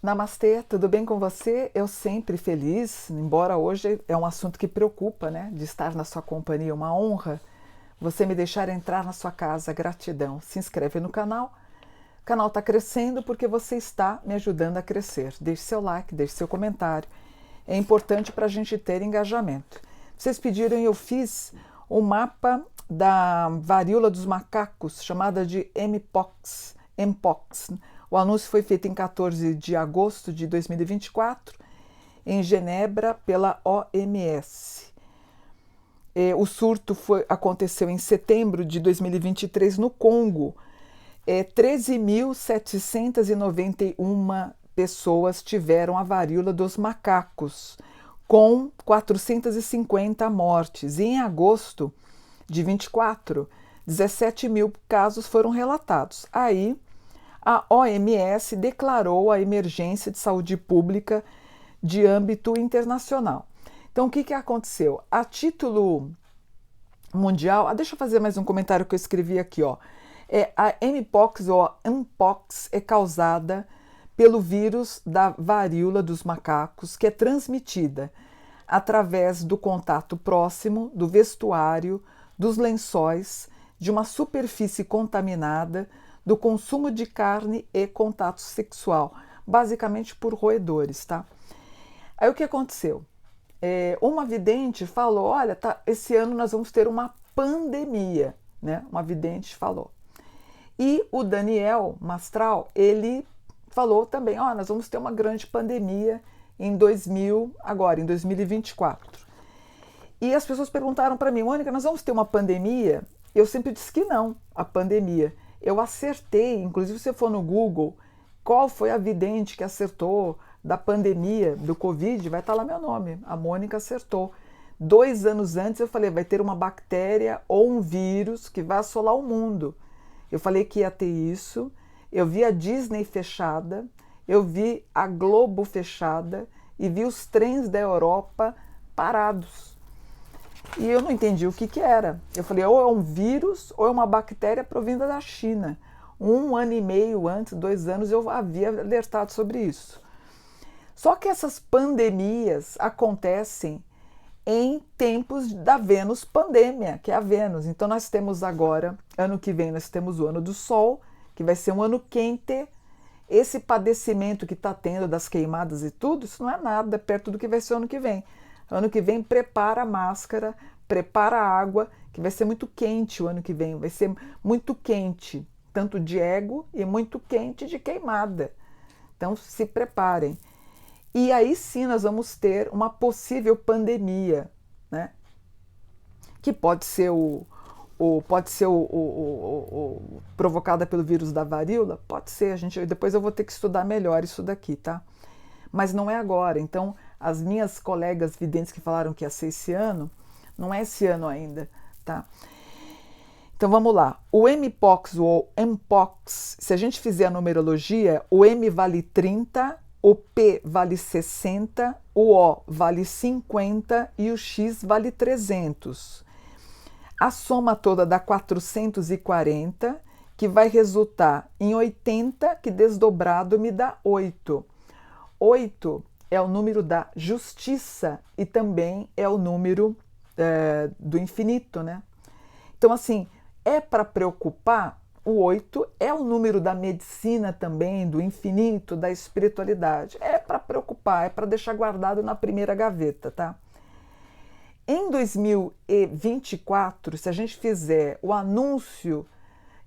Namastê, tudo bem com você? Eu sempre feliz, embora hoje é um assunto que preocupa, né? De estar na sua companhia, uma honra. Você me deixar entrar na sua casa, gratidão. Se inscreve no canal. O canal está crescendo porque você está me ajudando a crescer. Deixe seu like, deixe seu comentário. É importante para a gente ter engajamento. Vocês pediram e eu fiz um mapa da varíola dos macacos, chamada de Mpox. O anúncio foi feito em 14 de agosto de 2024, em Genebra, pela OMS. O surto aconteceu em setembro de 2023 no Congo. 13.791 pessoas tiveram a varíola dos macacos, com 450 mortes. E em agosto de 24, 17 mil casos foram relatados. Aí, a OMS declarou a emergência de saúde pública de âmbito internacional. Então, o que aconteceu? A título mundial, deixa eu fazer mais um comentário que eu escrevi aqui, ó. A Mpox ou a Mpox é causada pelo vírus da varíola dos macacos, que é transmitida através do contato próximo, do vestuário, dos lençóis, de uma superfície contaminada, do consumo de carne e contato sexual, basicamente por roedores, tá? Aí o que aconteceu? Uma vidente falou, olha, esse ano nós vamos ter uma pandemia, né? Uma vidente falou. E o Daniel Mastral, ele falou também, nós vamos ter uma grande pandemia em 2024. E as pessoas perguntaram para mim, Mônica, nós vamos ter uma pandemia? Eu sempre disse que não, a pandemia. Eu acertei, inclusive se você for no Google, qual foi a vidente que acertou da pandemia do Covid, vai estar lá meu nome, a Mônica acertou. 2 anos antes eu falei, vai ter uma bactéria ou um vírus que vai assolar o mundo. Eu falei que ia ter isso, eu vi a Disney fechada, eu vi a Globo fechada e vi os trens da Europa parados. E eu não entendi o que era. Eu falei, ou é um vírus ou é uma bactéria provinda da China. 1 ano e meio antes, 2 anos, eu havia alertado sobre isso. Só que essas pandemias acontecem em tempos da Vênus pandêmia, que é a Vênus. Então nós temos agora, ano que vem, nós temos o ano do Sol, que vai ser um ano quente. Esse padecimento que está tendo das queimadas e tudo, isso não é nada perto do que vai ser o ano que vem. Ano que vem, prepara a máscara, prepara a água, que vai ser muito quente o ano que vem. Vai ser muito quente, tanto de ego e muito quente de queimada. Então se preparem. E aí sim nós vamos ter uma possível pandemia, né? Que pode ser provocada pelo vírus da varíola? Pode ser, depois eu vou ter que estudar melhor isso daqui, tá? Mas não é agora. Então, as minhas colegas videntes que falaram que ia ser esse ano, não é esse ano ainda, tá? Então vamos lá. O Mpox ou Mpox, se a gente fizer a numerologia, o M vale 30, o P vale 60, o O vale 50 e o X vale 300. A soma toda dá 440, que vai resultar em 80, que desdobrado me dá 8. 8 é o número da justiça e também é o número do infinito, né? Então, assim, é para preocupar. O 8 é o número da medicina também, do infinito, da espiritualidade. É para preocupar, é para deixar guardado na primeira gaveta, tá? Em 2024, se a gente fizer o anúncio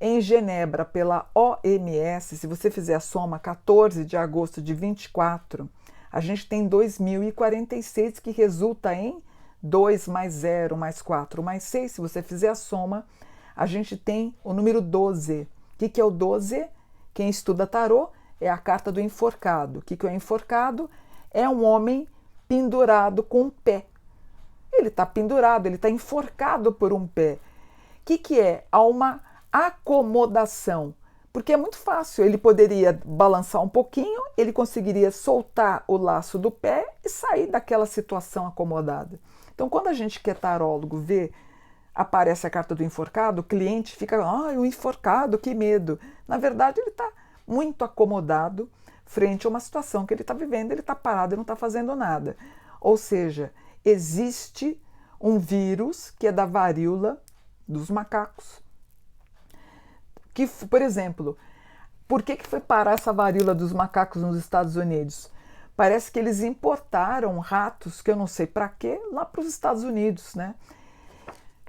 em Genebra pela OMS, se você fizer a soma 14 de agosto de 24, a gente tem 2046, que resulta em 2 mais 0 mais 4 mais 6. Se você fizer a soma, a gente tem o número 12. O que é o 12? Quem estuda tarô é a carta do enforcado. O que é o enforcado? É um homem pendurado com um pé. Ele está pendurado, ele está enforcado por um pé. O que é? Há uma acomodação. Porque é muito fácil, ele poderia balançar um pouquinho, ele conseguiria soltar o laço do pé e sair daquela situação acomodada. Então, quando a gente que é tarólogo vê, aparece a carta do enforcado, o cliente fica, o enforcado, que medo. Na verdade, ele está muito acomodado, frente a uma situação que ele está vivendo, ele está parado e não está fazendo nada. Ou seja, existe um vírus que é da varíola dos macacos, que, por exemplo, por que foi parar essa varíola dos macacos nos Estados Unidos? Parece que eles importaram ratos, que eu não sei para quê, lá para os Estados Unidos, né?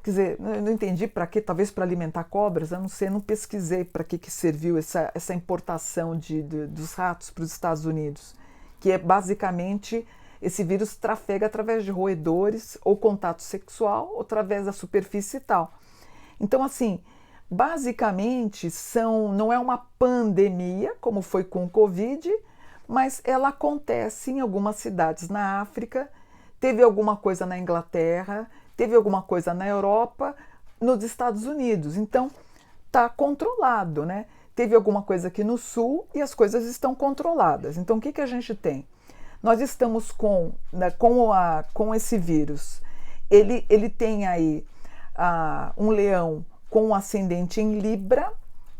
Quer dizer, eu não entendi para quê, talvez para alimentar cobras, eu não sei, eu não pesquisei para que serviu essa importação dos ratos para os Estados Unidos, que é basicamente, esse vírus trafega através de roedores ou contato sexual, ou através da superfície e tal. Então, assim, basicamente não é uma pandemia, como foi com o Covid, mas ela acontece em algumas cidades na África, teve alguma coisa na Inglaterra, teve alguma coisa na Europa, nos Estados Unidos. Então, está controlado, né? Teve alguma coisa aqui no Sul e as coisas estão controladas. Então, o que a gente tem? Nós estamos com esse vírus. Ele tem aí um leão com um ascendente em Libra,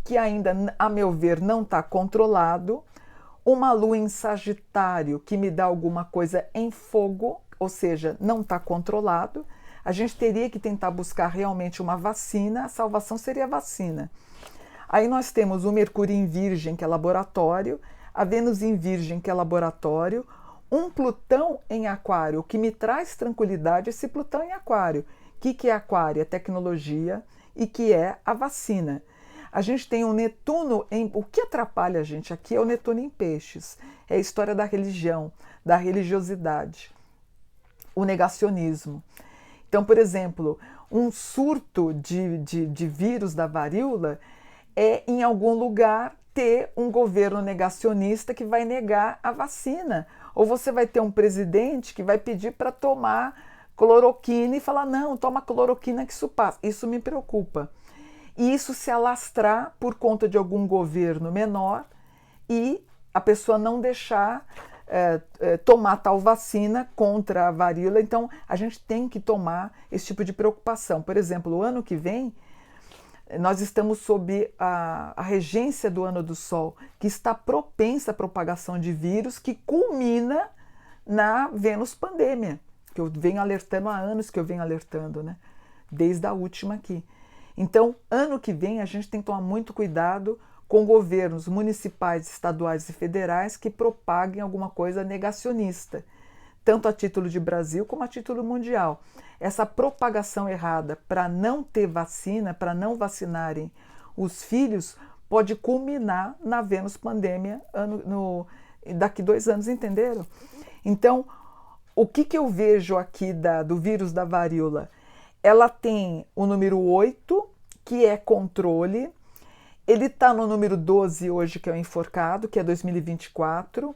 que ainda, a meu ver, não está controlado. Uma lua em Sagitário, que me dá alguma coisa em fogo, ou seja, não está controlado. A gente teria que tentar buscar realmente uma vacina, a salvação seria a vacina. Aí nós temos o Mercúrio em Virgem, que é laboratório, a Vênus em Virgem, que é laboratório, um Plutão em Aquário, o que me traz tranquilidade, esse Plutão em Aquário. O que é Aquário? É tecnologia e que é a vacina. A gente tem um Netuno em... O que atrapalha a gente aqui é o Netuno em Peixes. É a história da religião, da religiosidade, o negacionismo. Então, por exemplo, um surto de vírus da varíola é, em algum lugar, ter um governo negacionista que vai negar a vacina. Ou você vai ter um presidente que vai pedir para tomar cloroquina e falar, não, toma cloroquina que isso passa. Isso me preocupa. E isso se alastrar por conta de algum governo menor e a pessoa não deixar tomar tal vacina contra a varíola. Então, a gente tem que tomar esse tipo de preocupação. Por exemplo, o ano que vem, nós estamos sob a regência do ano do Sol, que está propensa à propagação de vírus, que culmina na Vênus pandemia, que eu venho alertando há anos, né? Desde a última aqui. Então, ano que vem, a gente tem que tomar muito cuidado com governos municipais, estaduais e federais que propaguem alguma coisa negacionista, tanto a título de Brasil como a título mundial. Essa propagação errada para não ter vacina, para não vacinarem os filhos, pode culminar na Vênus pandemia daqui 2 anos, entenderam? Então, o que eu vejo aqui do vírus da varíola? Ela tem o número 8, que é controle. Ele está no número 12 hoje, que é o enforcado, que é 2024.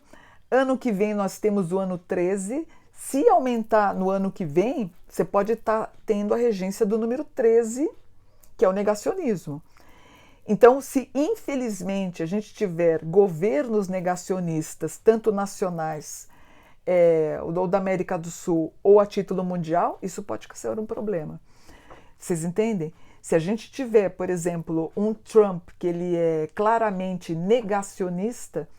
Ano que vem nós temos o ano 13. Se aumentar no ano que vem, você pode estar tendo a regência do número 13, que é o negacionismo. Então, se infelizmente a gente tiver governos negacionistas, tanto nacionais, ou da América do Sul, ou a título mundial, isso pode ser um problema. Vocês entendem? Se a gente tiver, por exemplo, um Trump que ele é claramente negacionista,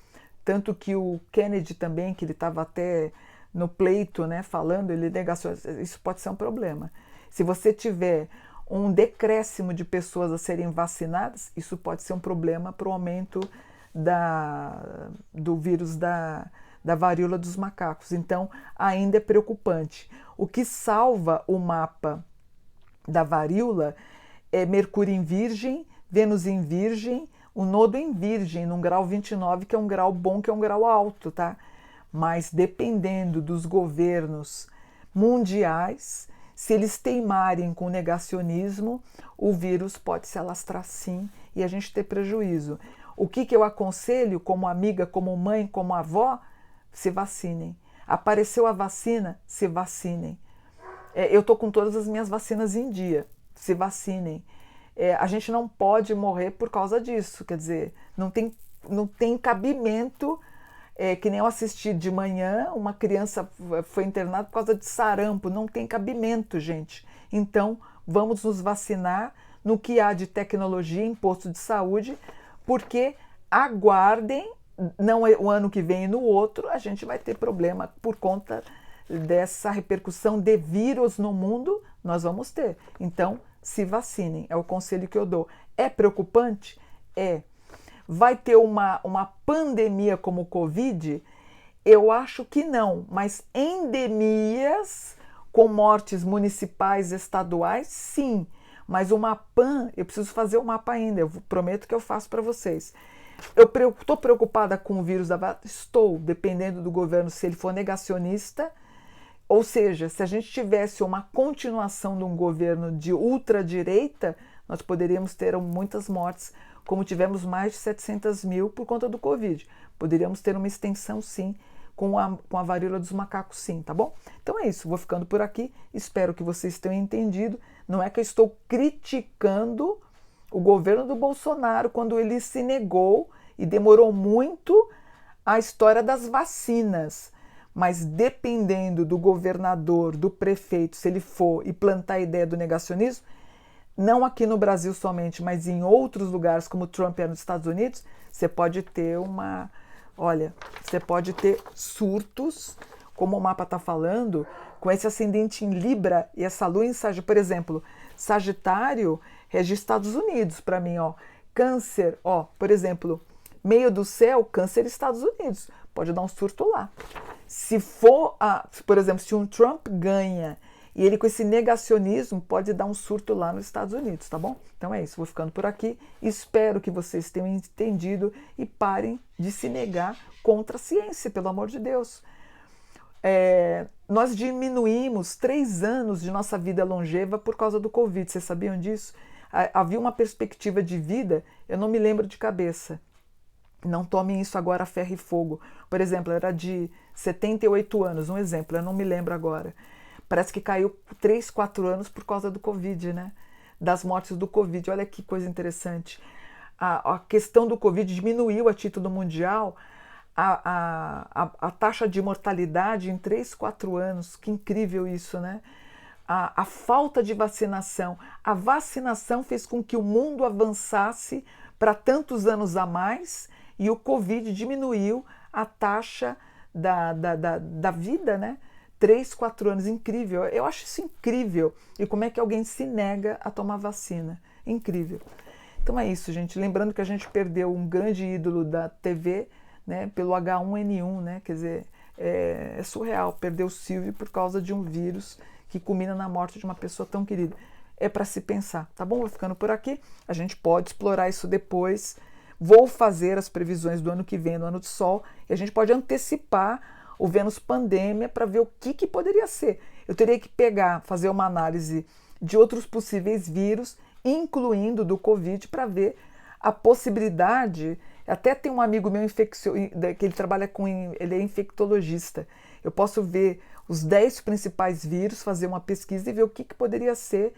tanto que o Kennedy também, que ele estava até no pleito, né, falando, ele negacionista, isso pode ser um problema. Se você tiver um decréscimo de pessoas a serem vacinadas, isso pode ser um problema para o aumento do vírus da varíola dos macacos. Então, ainda é preocupante. O que salva o mapa da varíola é Mercúrio em Virgem, Vênus em Virgem, o nodo em Virgem, num grau 29, que é um grau bom, que é um grau alto, tá? Mas dependendo dos governos mundiais, se eles teimarem com negacionismo, o vírus pode se alastrar sim e a gente ter prejuízo. O que eu aconselho como amiga, como mãe, como avó? Se vacinem. Apareceu a vacina? Se vacinem. Eu estou com todas as minhas vacinas em dia. Se vacinem. A gente não pode morrer por causa disso. Quer dizer, não tem cabimento, que nem eu assisti de manhã, uma criança foi internada por causa de sarampo. Não tem cabimento, gente. Então, vamos nos vacinar no que há de tecnologia em posto de saúde, porque aguardem não é o ano que vem e no outro, a gente vai ter problema por conta dessa repercussão de vírus no mundo, nós vamos ter. Então, se vacinem, é o conselho que eu dou. É preocupante? É. Vai ter uma pandemia como o Covid? Eu acho que não, mas endemias com mortes municipais, estaduais, sim. Mas eu preciso fazer o mapa ainda, eu prometo que eu faço para vocês. Eu estou preocupada com o vírus da vacina? Estou, dependendo do governo, se ele for negacionista, ou seja, se a gente tivesse uma continuação de um governo de ultradireita, nós poderíamos ter muitas mortes, como tivemos mais de 700 mil por conta do Covid. Poderíamos ter uma extensão, sim, com a varíola dos macacos, sim, tá bom? Então é isso, vou ficando por aqui, espero que vocês tenham entendido. Não é que eu estou criticando o governo do Bolsonaro quando ele se negou e demorou muito a história das vacinas, mas dependendo do governador, do prefeito, se ele for e plantar a ideia do negacionismo, não aqui no Brasil somente, mas em outros lugares, como Trump é nos Estados Unidos, você pode ter você pode ter surtos, como o mapa está falando, com esse ascendente em Libra e essa lua em Sagitário. Por exemplo, Sagitário rege Estados Unidos para mim, ó. Câncer, ó, por exemplo, meio do céu, Câncer Estados Unidos. Pode dar um surto lá. Se for, por exemplo, se um Trump ganha e ele com esse negacionismo pode dar um surto lá nos Estados Unidos, tá bom? Então é isso, vou ficando por aqui. Espero que vocês tenham entendido e parem de se negar contra a ciência, pelo amor de Deus. Nós diminuímos 3 anos de nossa vida longeva por causa do Covid, vocês sabiam disso? Havia uma perspectiva de vida, eu não me lembro de cabeça. Não tomem isso agora a ferro e fogo. Por exemplo, era de 78 anos, um exemplo, eu não me lembro agora. Parece que caiu 3, 4 anos por causa do Covid, né? Das mortes do Covid. Olha que coisa interessante. A questão do Covid diminuiu a título mundial a taxa de mortalidade em 3, 4 anos. Que incrível isso, né? A falta de vacinação. A vacinação fez com que o mundo avançasse para tantos anos a mais e o Covid diminuiu a taxa da vida, né? 3, 4 anos, incrível. Eu acho isso incrível. E como é que alguém se nega a tomar vacina? Incrível. Então é isso, gente. Lembrando que a gente perdeu um grande ídolo da TV, né, pelo H1N1, né? Quer dizer, é surreal. Perdeu o Silvio por causa de um vírus que culmina na morte de uma pessoa tão querida. É para se pensar, tá bom? Vou ficando por aqui. A gente pode explorar isso depois. Vou fazer as previsões do ano que vem, no ano do Sol, e a gente pode antecipar o Vênus Pandemia para ver o que poderia ser. Eu teria que fazer uma análise de outros possíveis vírus, incluindo do Covid, para ver a possibilidade. Até tem um amigo meu que ele trabalha ele é infectologista. Eu posso ver os 10 principais vírus, fazer uma pesquisa e ver o que poderia ser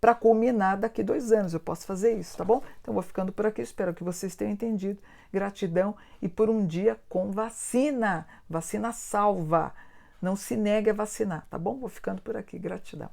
para culminar daqui 2 anos. Eu posso fazer isso, tá bom? Então vou ficando por aqui, espero que vocês tenham entendido. Gratidão e por um dia com vacina. Vacina salva. Não se negue a vacinar, tá bom? Vou ficando por aqui, gratidão.